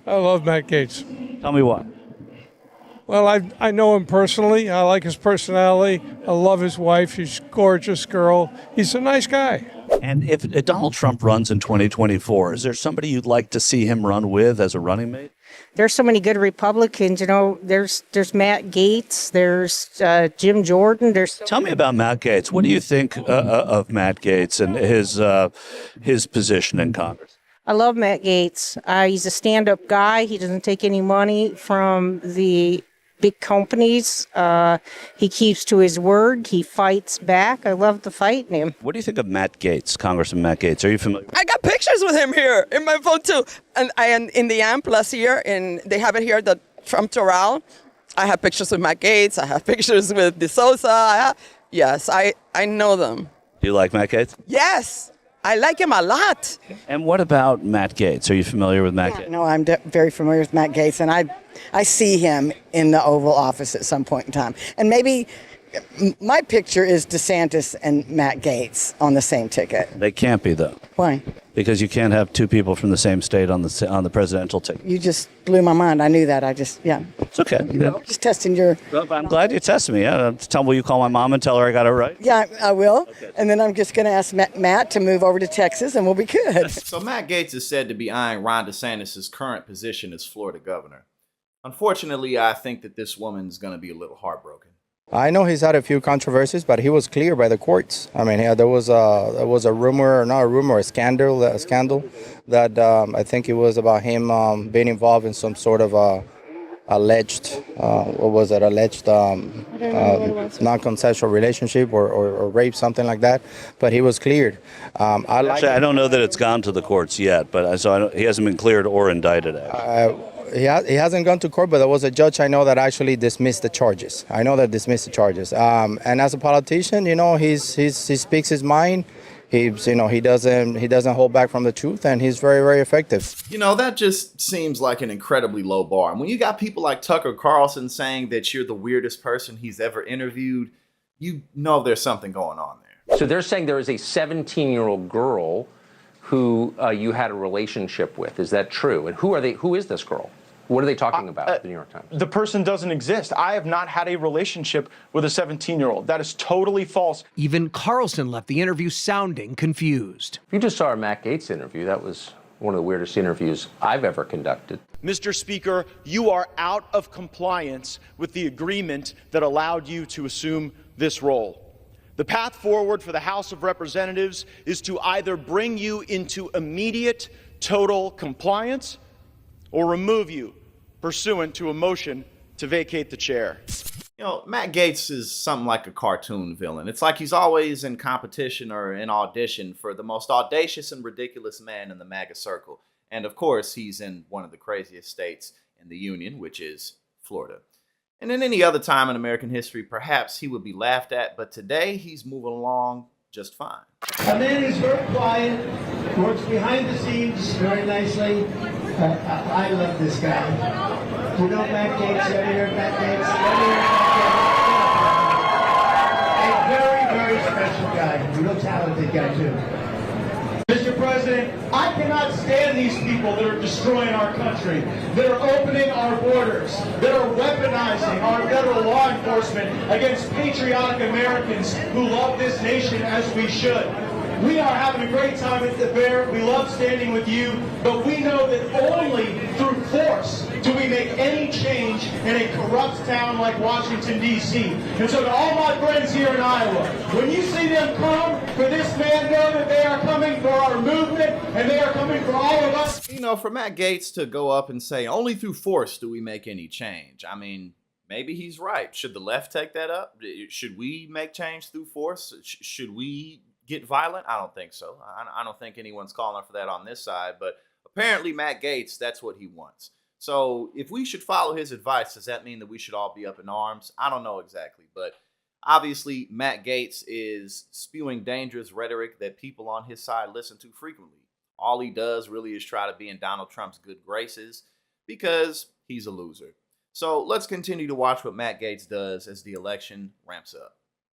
I love Matt Gaetz. Tell me why. Well, I know him personally. I like his personality. I love his wife. She's a gorgeous girl. He's a nice guy. And if Donald Trump runs in 2024, is there somebody you'd like to see him run with as a running mate? There's so many good Republicans, there's Matt Gaetz, there's Jim Jordan. Tell me about Matt Gaetz. What do you think of Matt Gaetz and his position in Congress? I love Matt Gaetz. He's a stand-up guy. He doesn't take any money from the big companies. He keeps to his word. He fights back. I love the fight in him. What do you think of Matt Gaetz, Congressman Matt Gaetz? Are you familiar? I got pictures with him here in my phone too. And in the AMP last year, and they have it here, the Trump Doral. I have pictures with Matt Gaetz. I have pictures with DeSouza. Yes, I know them. Do you like Matt Gaetz? Yes. I like him a lot. And what about Matt Gaetz? Are you familiar with Matt Gaetz? No, I'm very familiar with Matt Gaetz, and I see him in the Oval Office at some point in time. And maybe my picture is DeSantis and Matt Gaetz on the same ticket. They can't be, though. Why? Because you can't have two people from the same state on the presidential ticket. You just blew my mind. I knew that. It's okay. Just testing your... Well, I'm glad you tested me. Will you call my mom and tell her I got it right? Yeah, I will. Okay. And then I'm just going to ask Matt to move over to Texas, and we'll be good. So Matt Gaetz is said to be eyeing Ron DeSantis' current position as Florida governor. Unfortunately, I think that this woman's going to be a little heartbroken. I know he's had a few controversies, but he was cleared by the courts. I mean, there was a rumor, not a rumor, a scandal that I think it was about him being involved in some sort of alleged non-consensual relationship or rape, something like that. But he was cleared. I don't know that it's gone to the courts yet, but he hasn't been cleared or indicted. He hasn't gone to court, but there was a judge I know that actually dismissed the charges. And as a politician, he speaks his mind. He doesn't hold back from the truth, and he's very, very effective. That just seems like an incredibly low bar. And when you got people like Tucker Carlson saying that you're the weirdest person he's ever interviewed, there's something going on there. So they're saying there is a 17-year-old girl who you had a relationship with. Is that true? And who is this girl? What are they talking about at the New York Times? The person doesn't exist. I have not had a relationship with a 17-year-old. That is totally false. Even Carlson left the interview sounding confused. You just saw our Matt Gaetz interview. That was one of the weirdest interviews I've ever conducted. Mr. Speaker, you are out of compliance with the agreement that allowed you to assume this role. The path forward for the House of Representatives is to either bring you into immediate total compliance or remove you pursuant to a motion to vacate the chair. Matt Gaetz is something like a cartoon villain. It's like he's always in competition or in audition for the most audacious and ridiculous man in the MAGA circle. And of course, he's in one of the craziest states in the Union, which is Florida. And in any other time in American history, perhaps he would be laughed at, but today he's moving along just fine. A man who's very quiet, works behind the scenes very nicely. I love this guy. You know Matt Gaetz? You ever heard Matt Gaetz? A very, very special guy. A real talented guy, too. Mr. President, I cannot stand these people that are destroying our country, that are opening our borders, that are weaponizing our federal law enforcement against patriotic Americans who love this nation as we should. We are having a great time at the fair. We love standing with you, but we know that only through force do we make any change in a corrupt town like Washington, D.C. And so to all my friends here in Iowa, when you see them come for this man, know that they are coming for our movement, and they are coming for all of us. For Matt Gaetz to go up and say, only through force do we make any change. I mean, maybe he's right. Should the left take that up? Should we make change through force? Should we get violent? I don't think so. I don't think anyone's calling for that on this side, but apparently Matt Gaetz, that's what he wants. So if we should follow his advice, does that mean that we should all be up in arms? I don't know exactly, but obviously Matt Gaetz is spewing dangerous rhetoric that people on his side listen to frequently. All he does really is try to be in Donald Trump's good graces because he's a loser. So let's continue to watch what Matt Gaetz does as the election ramps up.